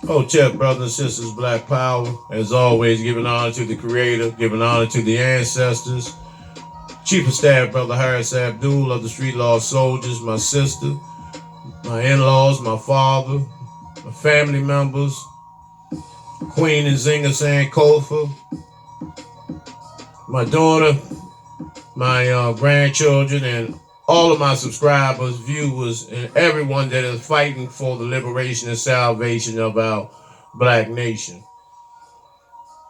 Oh, check, brothers and sisters, Black Power. As always, giving honor to the Creator, giving honor to the ancestors. Chief of Staff, Brother Harris Abdul of the Street Law Soldiers, my sister, my in-laws, my father, my family members, Queen and Zinga Sankofa, my daughter, my grandchildren, and all of my subscribers, viewers, and everyone that is fighting for the liberation and salvation of our black nation.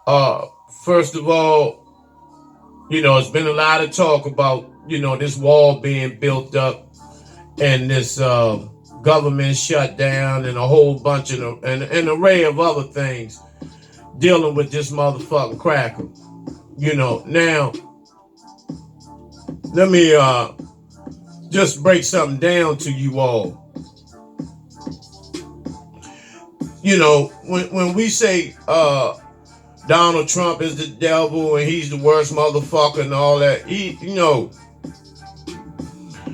Uh, First of all, it's been a lot of talk about, this wall being built up and this government shutdown and a whole bunch of an array of other things dealing with this motherfucking cracker. Now let me just break something down to you all. When we say Donald Trump is the devil and he's the worst motherfucker and all that,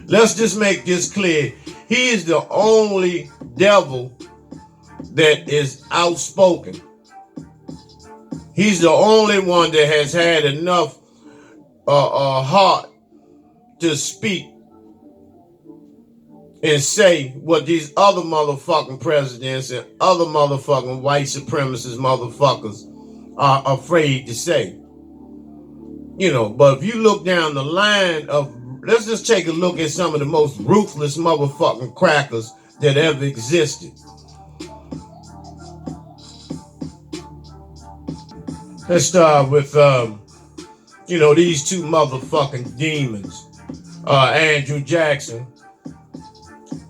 let's just make this clear. He is the only devil that is outspoken. He's the only one that has had enough heart to speak and say what these other motherfucking presidents and other motherfucking white supremacist motherfuckers are afraid to say. But if you look down the line of, let's just take a look at some of the most ruthless motherfucking crackers that ever existed. Let's start with, these two motherfucking demons, Andrew Jackson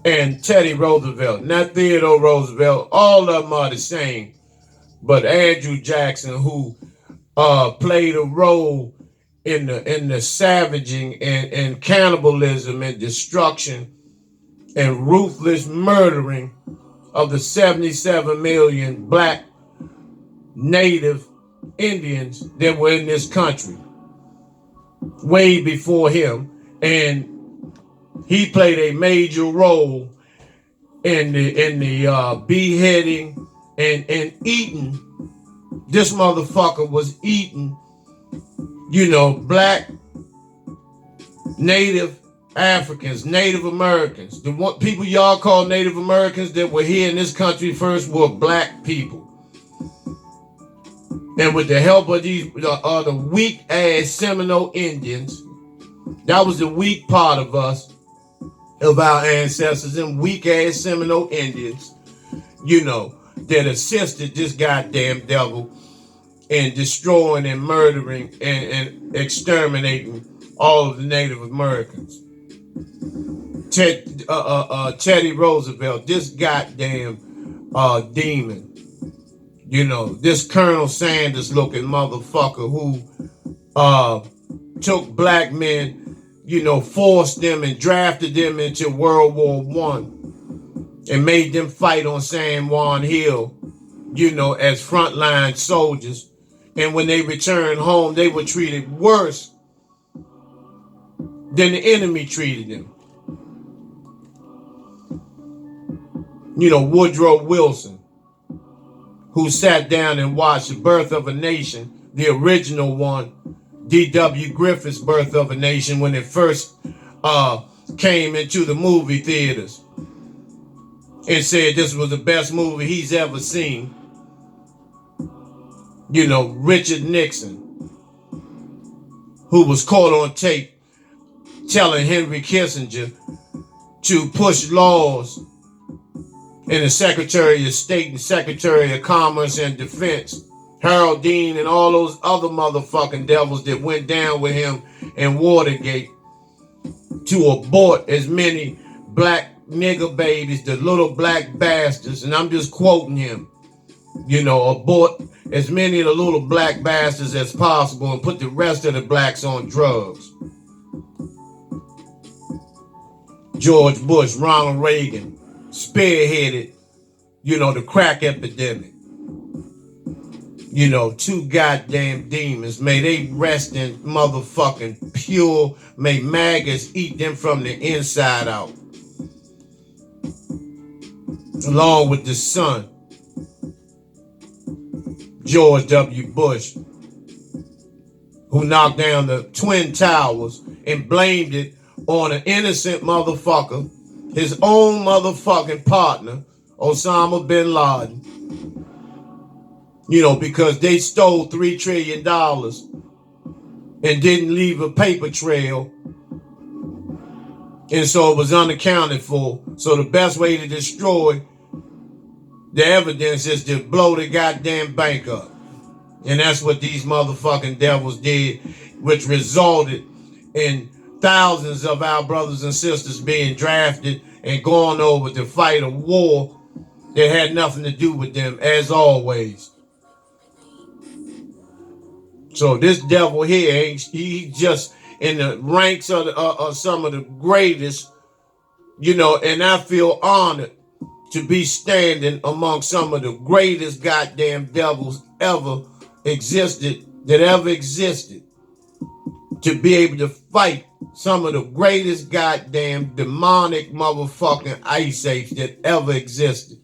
and Teddy Roosevelt. Not Theodore Roosevelt. All of them are the same. But Andrew Jackson, who played a role in the savaging and cannibalism and destruction and ruthless murdering of the 77 million black native Indians that were in this country way before him, and he played a major role in the beheading and eating. This motherfucker was eating, black Native Africans, Native Americans. The people y'all call Native Americans that were here in this country first were black people. And with the help of these the weak ass Seminole Indians, that was the weak part of us, of our ancestors, and weak ass Seminole Indians, that assisted this goddamn devil in destroying and murdering and exterminating all of the Native Americans. Teddy Roosevelt, this goddamn demon. This Colonel Sanders looking motherfucker who took black men, forced them and drafted them into World War One and made them fight on San Juan Hill, as frontline soldiers. And when they returned home, they were treated worse than the enemy treated them. Woodrow Wilson, who sat down and watched The Birth of a Nation, the original one, D.W. Griffith's Birth of a Nation, when it first came into the movie theaters, and said this was the best movie he's ever seen. Richard Nixon, who was caught on tape telling Henry Kissinger to push laws, and the Secretary of State and Secretary of Commerce and Defense, Harold Dean, and all those other motherfucking devils that went down with him in Watergate, to abort as many black nigger babies, the little black bastards, and I'm just quoting him, abort as many of the little black bastards as possible and put the rest of the blacks on drugs. George Bush, Ronald Reagan spearheaded, the crack epidemic. Two goddamn demons. May they rest in motherfucking pure. May maggots eat them from the inside out. along with his son, George W. Bush, who knocked down the Twin Towers and blamed it on an innocent motherfucker, his own motherfucking partner, Osama bin Laden, because they stole $3 trillion and didn't leave a paper trail. And so it was unaccounted for. So the best way to destroy the evidence is to blow the goddamn bank up. And that's what these motherfucking devils did, which resulted in thousands of our brothers and sisters being drafted and going over to fight a war that had nothing to do with them, as always. So this devil here, he's just in the ranks of some of the greatest, and I feel honored to be standing among some of the greatest goddamn devils ever existed, to be able to fight some of the greatest goddamn demonic motherfucking ice apes that ever existed.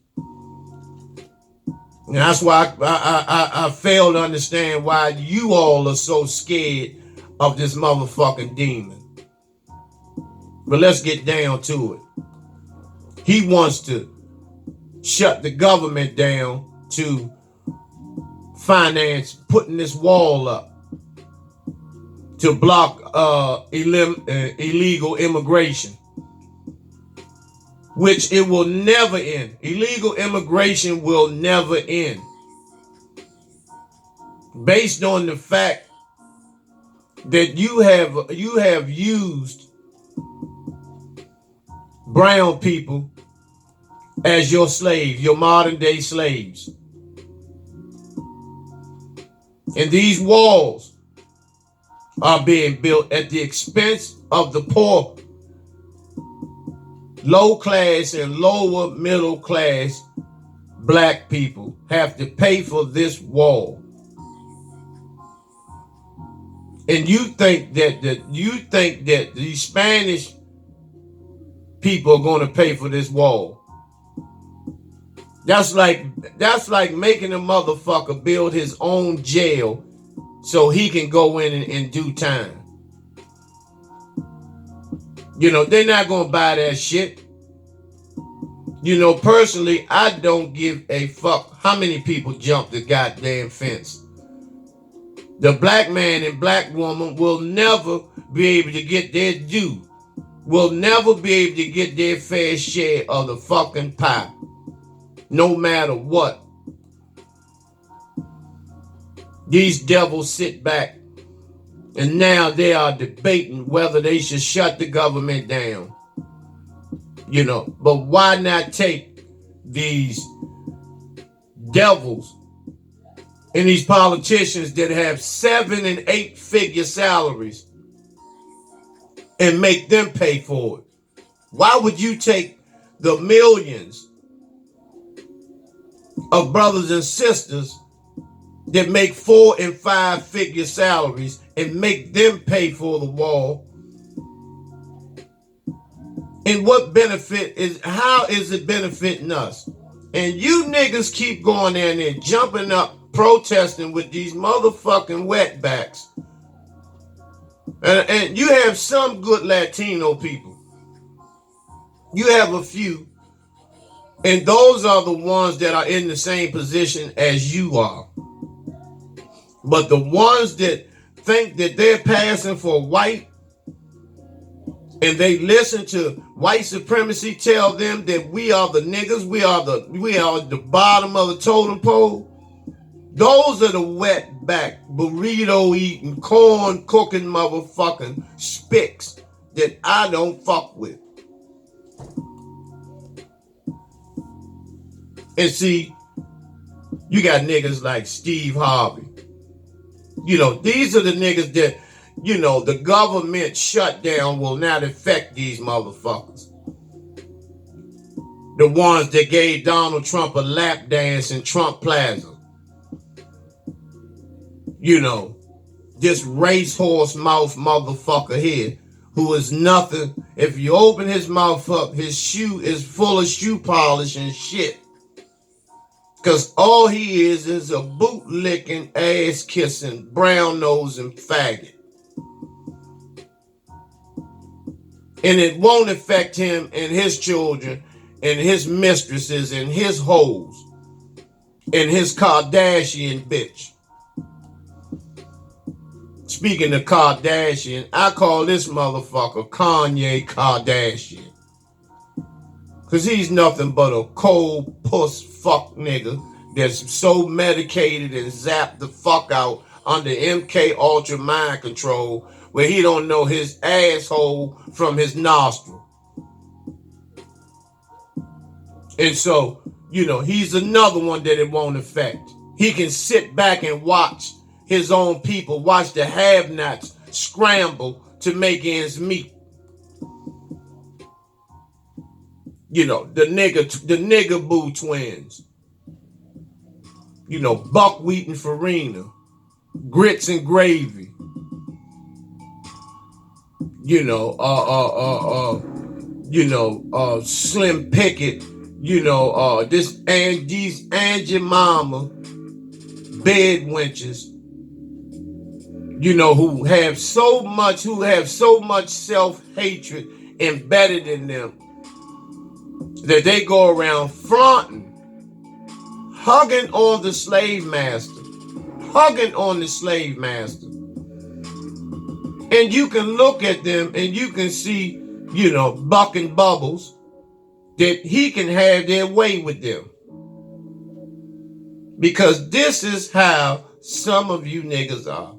And that's why I fail to understand why you all are so scared of this motherfucking demon. But let's get down to it. He wants to shut the government down to finance putting this wall up to block illegal immigration, which it will never end. Illegal immigration will never end, based on the fact that you have used brown people as your slaves, your modern day slaves. And these walls are being built at the expense of the poor, low class and lower middle class black people have to pay for this wall. And you think that the Spanish people are going to pay for this wall. That's like making a motherfucker build his own jail so he can go in and do time. They're not going to buy that shit. Personally, I don't give a fuck how many people jump the goddamn fence. The black man and black woman will never be able to get their due, will never be able to get their fair share of the fucking pie, no matter what. These devils sit back and now they are debating whether they should shut the government down. But why not take these devils and these politicians that have 7- and 8-figure salaries and make them pay for it? Why would you take the millions of brothers and sisters that make 4- and 5-figure salaries and make them pay for the wall? And what benefit how is it benefiting us? And you niggas keep going in there jumping up, protesting with these motherfucking wetbacks. And you have some good Latino people. You have a few. And those are the ones that are in the same position as you are. But the ones that think that they're passing for white and they listen to white supremacy tell them that we are the niggas, we are the bottom of the totem pole. Those are the wetback, burrito eating, corn cooking motherfucking spicks that I don't fuck with. And see, you got niggas like Steve Harvey. These are the niggas that, the government shutdown will not affect these motherfuckers. The ones that gave Donald Trump a lap dance in Trump Plaza. This racehorse mouth motherfucker here who is nothing. If you open his mouth up, his shoe is full of shoe polish and shit. Because all he is a boot-licking, ass-kissing, brown-nosing faggot. And it won't affect him and his children and his mistresses and his hoes and his Kardashian bitch. Speaking of Kardashian, I call this motherfucker Kanye Kardashian. Because he's nothing but a cold puss fuck nigga that's so medicated and zapped the fuck out under MK Ultra mind control where he don't know his asshole from his nostril. And so, he's another one that it won't affect. He can sit back and watch his own people, watch the have-nots scramble to make ends meet. The nigga boo twins. Buckwheat and Farina. Grits and gravy. Slim Pickett. These Angie Mama bed wenches. Who have so much self-hatred embedded in them that they go around flaunting, hugging on the slave master. And you can look at them and you can see, Buck and Bubbles, that he can have their way with them. Because this is how some of you niggas are.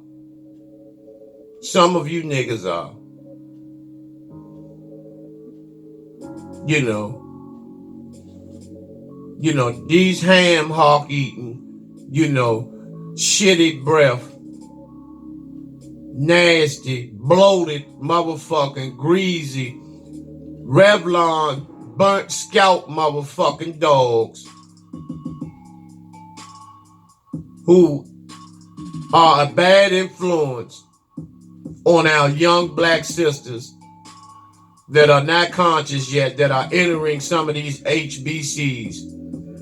These ham hock eating, shitty breath, nasty, bloated, motherfucking greasy, Revlon, burnt scalp motherfucking dogs who are a bad influence on our young black sisters that are not conscious yet, that are entering some of these HBCs,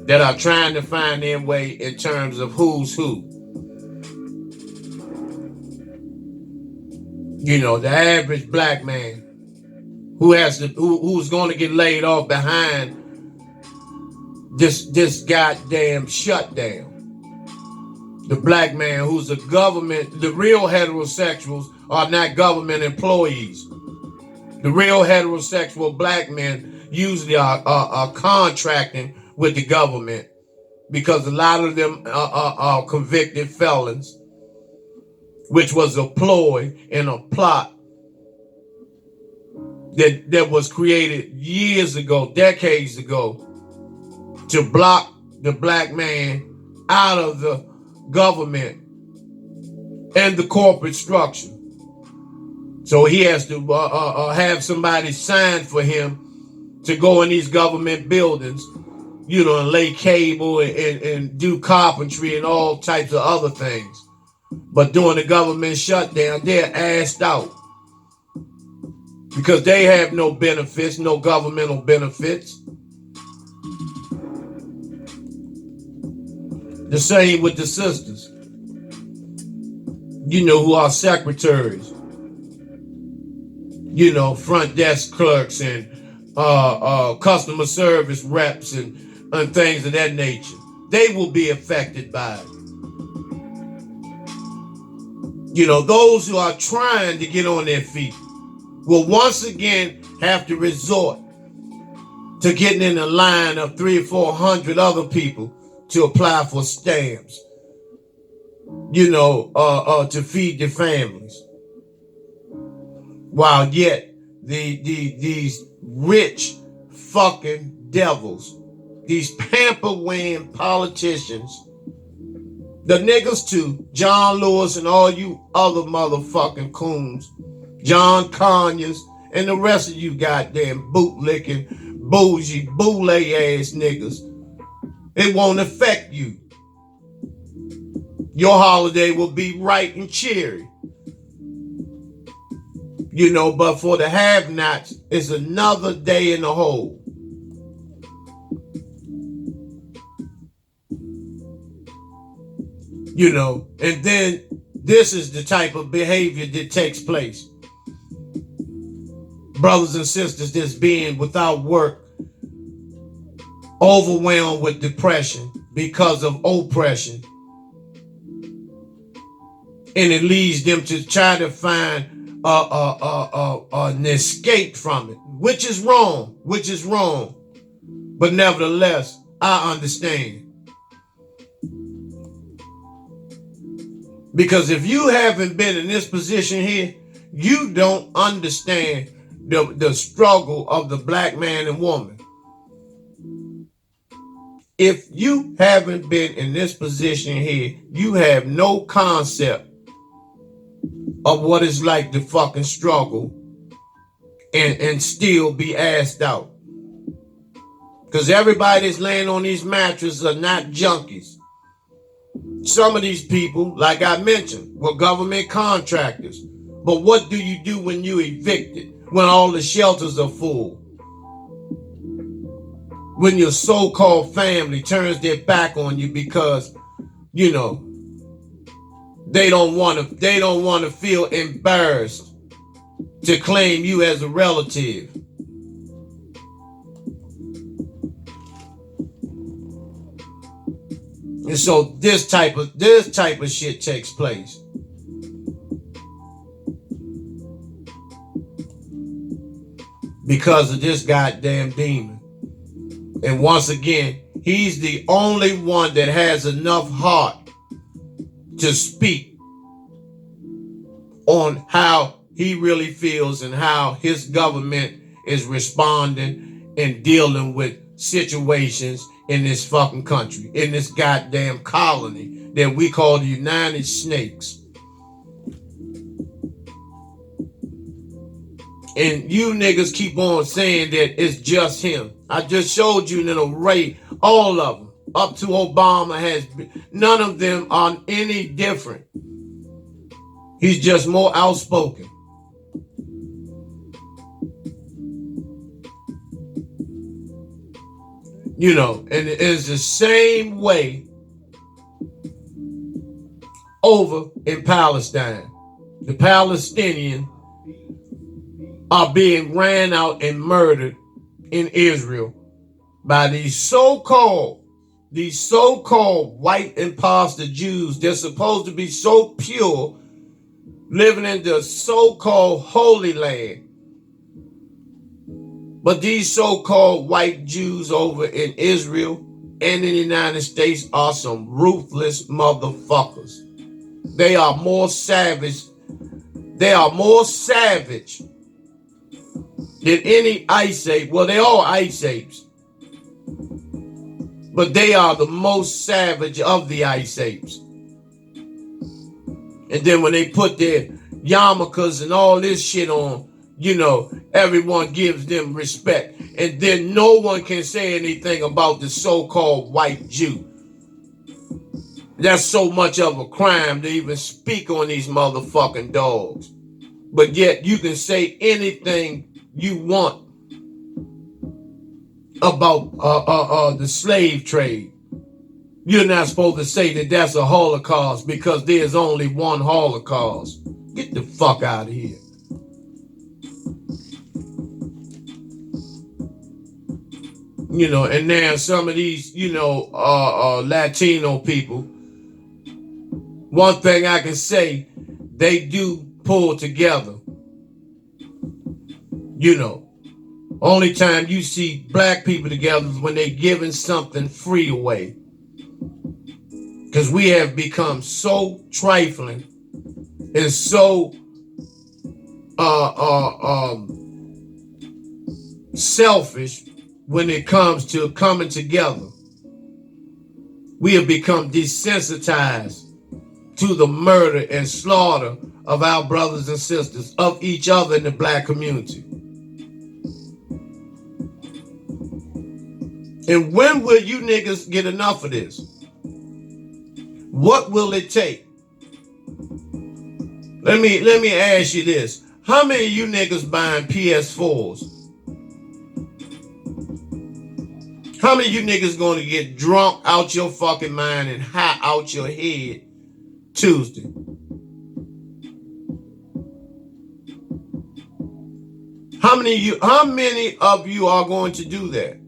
that are trying to find their way in terms of who's who. The average black man who's going to get laid off behind this goddamn shutdown. The black man who's the real heterosexuals are not government employees. The real heterosexual black men usually are contracting with the government because a lot of them are convicted felons, which was a ploy and a plot that was created years ago, decades ago, to block the black man out of the government and the corporate structure. So he has to have somebody sign for him to go in these government buildings, and lay cable and do carpentry and all types of other things. But during the government shutdown, they're assed out because they have no benefits, no governmental benefits. The same with the sisters, who are secretaries, front desk clerks and customer service reps and things of that nature. They will be affected by it. Those who are trying to get on their feet will once again have to resort to getting in a line of 300 or 400 other people to apply for stamps, to feed their families. While yet these rich fucking devils, these pamper-wearing politicians, the niggas too, John Lewis and all you other motherfucking coons, John Conyers and the rest of you goddamn bootlicking, bougie, boule ass niggas, it won't affect you. Your holiday will be right and cheery. But for the have-nots, it's another day in the hole. And then this is the type of behavior that takes place. Brothers and sisters that's being without work, overwhelmed with depression because of oppression. And it leads them to try to find an escape from it, which is wrong. But nevertheless, I understand. Because if you haven't been in this position here, you don't understand the struggle of the black man and woman. If you haven't been in this position here, you have no concept of what it's like to fucking struggle and still be asked out. Because everybody that's laying on these mattresses are not junkies. Some of these people, like I mentioned, were government contractors. But what do you do when you evicted? When all the shelters are full? When your so-called family turns their back on you because, they don't want to feel embarrassed to claim you as a relative. And so this type of shit takes place. Because of this goddamn demon. And once again, he's the only one that has enough heart to speak on how he really feels and how his government is responding and dealing with situations in this fucking country, in this goddamn colony that we call the United Snakes. And you niggas keep on saying that it's just him. I just showed you an array, all of them, up to Obama has been. None of them are any different. He's just more outspoken. And it is the same way over in Palestine. The Palestinians are being ran out and murdered in Israel by these so-called white imposter Jews. They're supposed to be so pure, living in the so-called Holy Land. But these so-called white Jews over in Israel and in the United States are some ruthless motherfuckers. They are more savage. They are more savage than any ice ape. Well, they're all ice apes. But they are the most savage of the ice apes. And then when they put their yarmulkes and all this shit on, everyone gives them respect. And then no one can say anything about the so-called white Jew. That's so much of a crime to even speak on these motherfucking dogs. But yet you can say anything you want about the slave trade. You're not supposed to say that that's a Holocaust because there's only one Holocaust. Get the fuck out of here. And now some of these, Latino people, one thing I can say, they do pull together. Only time you see black people together is when they're giving something free away. Because we have become so trifling and so selfish when it comes to coming together. We have become desensitized to the murder and slaughter of our brothers and sisters, of each other in the black community. And when will you niggas get enough of this? What will it take? Let me ask you this. How many of you niggas buying PS4s? How many of you niggas gonna get drunk out your fucking mind and high out your head Tuesday? How many of you are going to do that?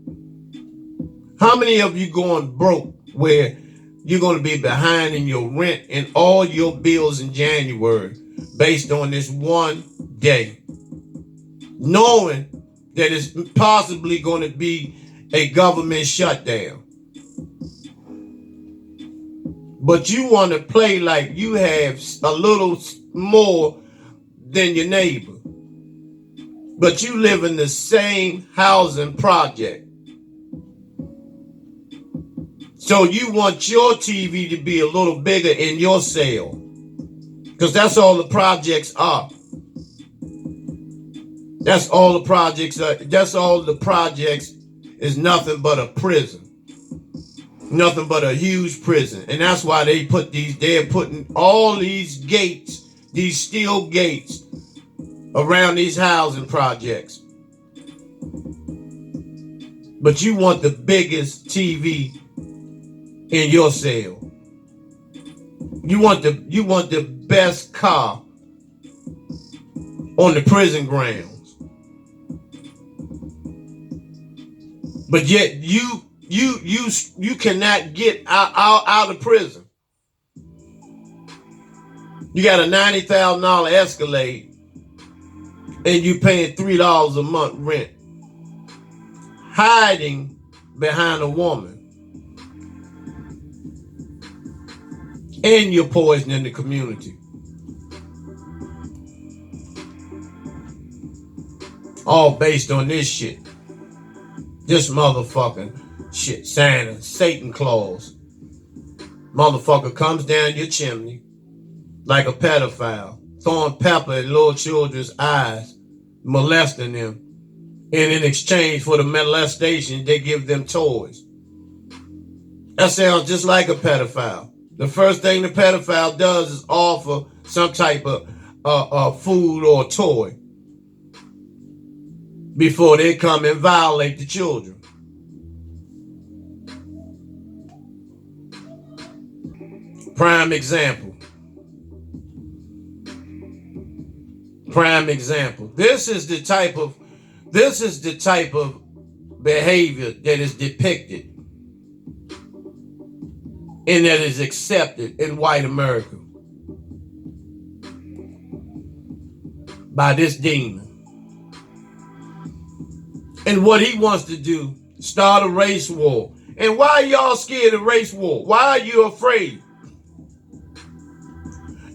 How many of you going broke where you're going to be behind in your rent and all your bills in January based on this one day, knowing that it's possibly going to be a government shutdown? But you want to play like you have a little more than your neighbor. But you live in the same housing project. So you want your TV to be a little bigger in your cell. Because that's all the projects are. That's all the projects are. That's all the projects is nothing but a prison. Nothing but a huge prison. And that's why they're putting all these gates, these steel gates around these housing projects. But you want the biggest TV in your cell. You want the best car on the prison grounds. But yet you cannot get out of prison. You got a $90,000 Escalade and you paying $3 a month rent, hiding behind a woman, and you're poisoning the community. All based on this shit. This motherfucking shit. Santa, Satan Claus. Motherfucker comes down your chimney like a pedophile, throwing pepper in little children's eyes, molesting them. And in exchange for the molestation, they give them toys. That sounds just like a pedophile. The first thing the pedophile does is offer some type of food or toy before they come and violate the children. Prime example. Prime example. This is the type of behavior that is depicted and that is accepted in white America by this demon. And what he wants to do, start a race war. And why are y'all scared of race war? Why are you afraid?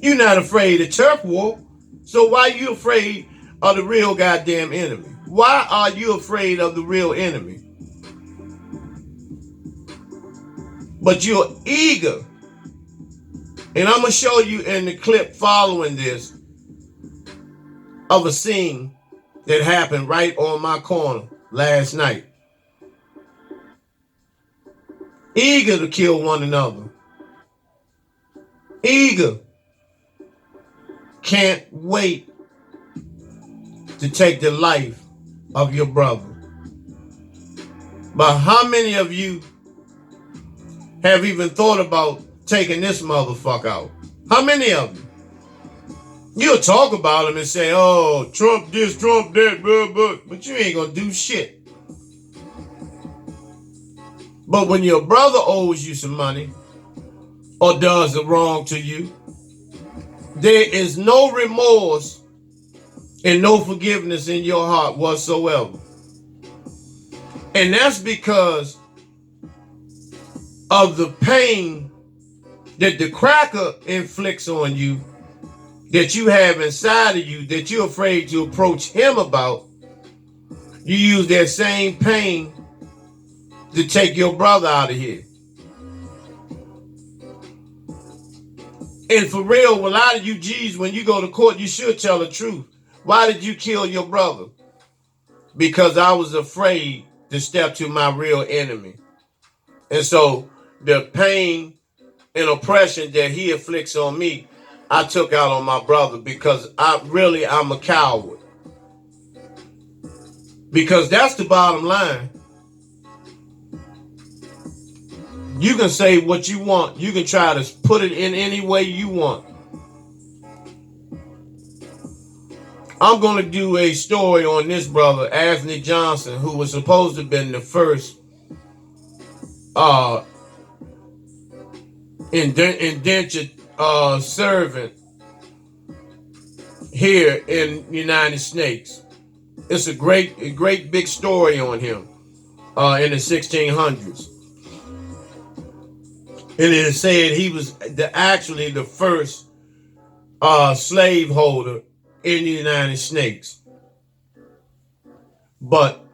You're not afraid of turf war. So why are you afraid of the real goddamn enemy? Why are you afraid of the real enemy? But you're eager. And I'm going to show you in the clip following this of a scene that happened right on my corner last night. Eager to kill one another. Eager. Can't wait to take the life of your brother. But how many of you have even thought about taking this motherfucker out? How many of you? You'll talk about him and say, oh, Trump this, Trump that, but you ain't gonna do shit. But when your brother owes you some money or does a wrong to you, there is no remorse and no forgiveness in your heart whatsoever. And that's because of the pain that the cracker inflicts on you, that you have inside of you, that you're afraid to approach him about. You use that same pain to take your brother out of here. And for real, a lot of you G's, when you go to court, you should tell the truth. Why did you kill your brother? Because I was afraid to step to my real enemy. And so the pain and oppression that he inflicts on me I took out on my brother because I'm a coward. Because that's the bottom line. You can say what you want. You can try to put it in any way you want. I'm going to do a story on this brother, Anthony Johnson, who was supposed to have been the first indentured servant here in the United States. It's a great big story on him in the 1600s. And it is said he was actually the first slave holder in the United States. But,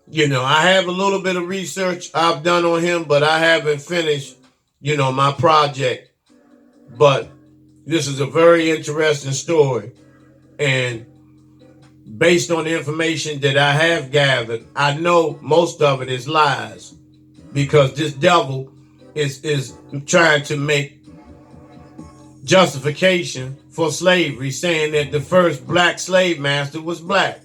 I have a little bit of research I've done on him, but I haven't finished, my project. But this is a very interesting story. And based on the information that I have gathered, I know most of it is lies. Because this devil is trying to make justification for slavery, saying that the first black slave master was black.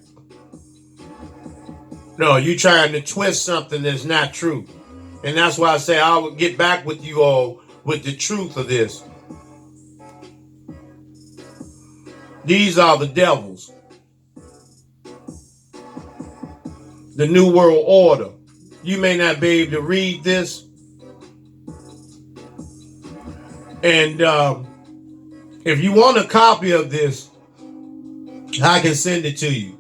No, you're trying to twist something that's not true. And that's why I say I will get back with you all with the truth of this. These are the devils. The New World Order. You may not be able to read this. And if you want a copy of this, I can send it to you.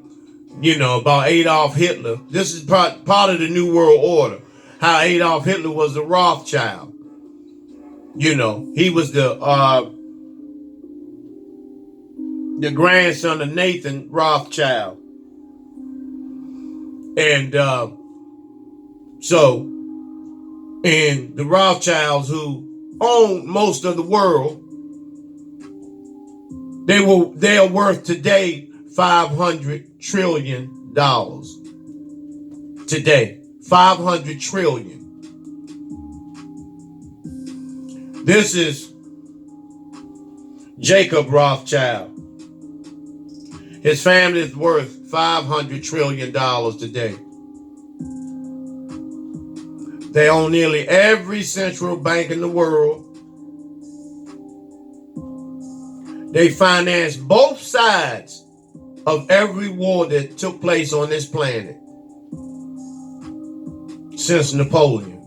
About Adolf Hitler. This is part of the New World Order. How Adolf Hitler was a Rothschild. He was the grandson of Nathan Rothschild. And and the Rothschilds, who own most of the world, they are worth today $500 trillion. Today, $500 trillion. This is Jacob Rothschild. His family is worth $500 trillion today. They own nearly every central bank in the world. They finance both sides of every war that took place on this planet since Napoleon.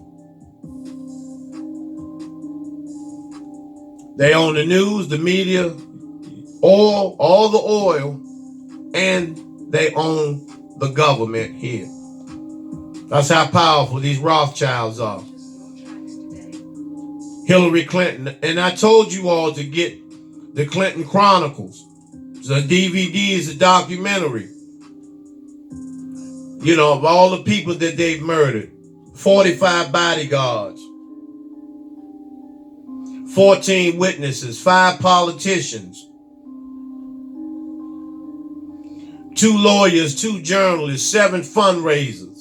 They own the news, the media, all the oil, and they own the government here. That's how powerful these Rothschilds are. Hillary Clinton. And I told you all to get the Clinton Chronicles. It's a DVD, it's a documentary. Of all the people that they've murdered. 45 bodyguards. 14 witnesses. 5 politicians. 2 lawyers, 2 journalists, 7 fundraisers.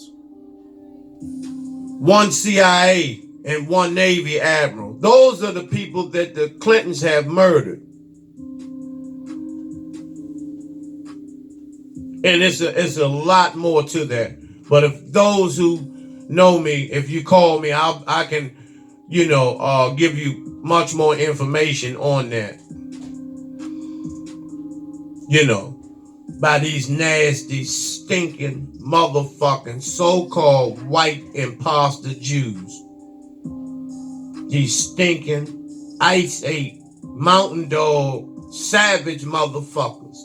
1 CIA and 1 Navy admiral. Those are the people that the Clintons have murdered. And it's a lot more to that. But if those who know me, if you call me, I can, give you much more information on that. By these nasty, stinking, motherfucking, so-called white imposter Jews. These stinking, ice-ate, mountain dog, savage motherfuckers.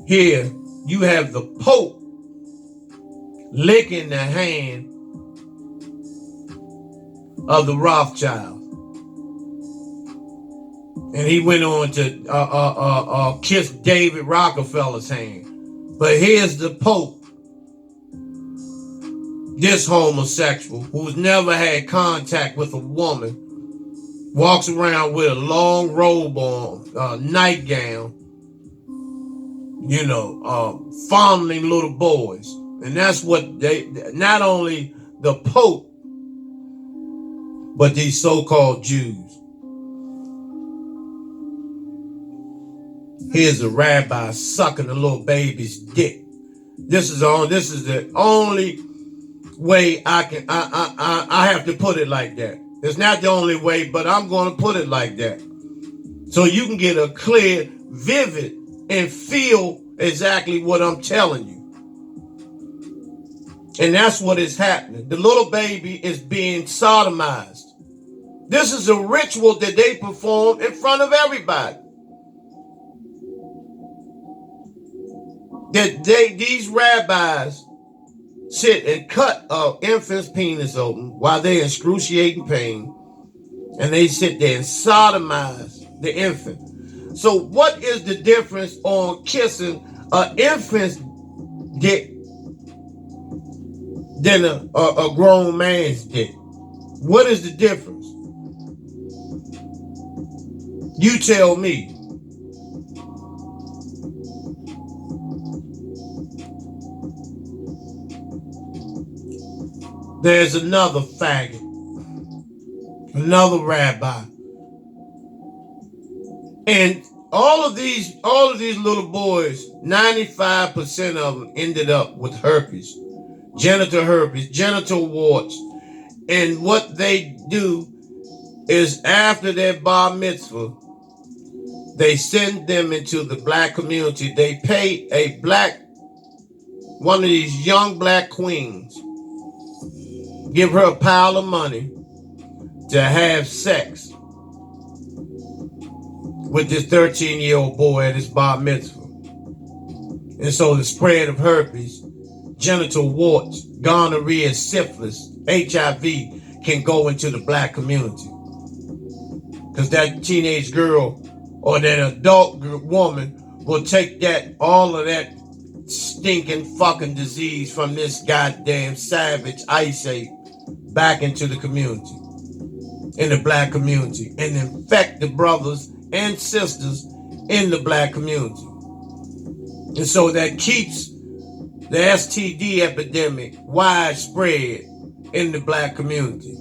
Here, you have the Pope licking the hand of the Rothschild. And he went on to kiss David Rockefeller's hand. But here's the Pope, this homosexual who's never had contact with a woman, walks around with a long robe on, nightgown, fondling little boys. And that's what not only the Pope, But these so-called Jews. Here's a rabbi sucking a little baby's dick. This is the only way I have to put it like that. It's not the only way, but I'm going to put it like that. So you can get a clear, vivid, and feel exactly what I'm telling you. And that's what is happening. The little baby is being sodomized. This is a ritual that they perform in front of everybody. That these rabbis sit and cut an infant's penis open while they're in excruciating pain, and they sit there and sodomize the infant. So what is the difference on kissing an infant's dick than a grown man's dick? What is the difference? You tell me. There's another faggot, another rabbi, and all of these little boys, 95% of them ended up with herpes, genital warts, and what they do is after their bar mitzvah, they send them into the black community. They pay one of these young black queens, give her a pile of money to have sex with this 13-year-old boy at his bar mitzvah. And so the spread of herpes, genital warts, gonorrhea, syphilis, HIV can go into the black community. Because that teenage girl or that adult woman will take all of that stinking fucking disease from this goddamn savage ice age back into the community, in the black community, and infect the brothers and sisters in the black community. And so that keeps the STD epidemic widespread in the black community.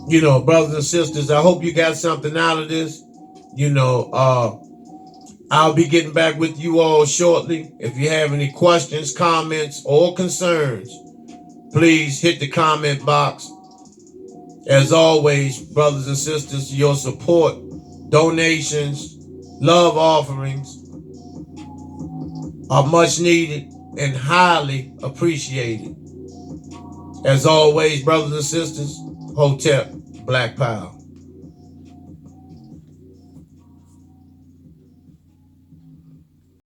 You know, brothers and sisters, I hope you got something out of this. You know, I'll be getting back with you all shortly. If you have any questions, comments, or concerns, please hit the comment box. As always, brothers and sisters, your support, donations, love offerings are much needed and highly appreciated. As always, brothers and sisters, Hotep, Black Power.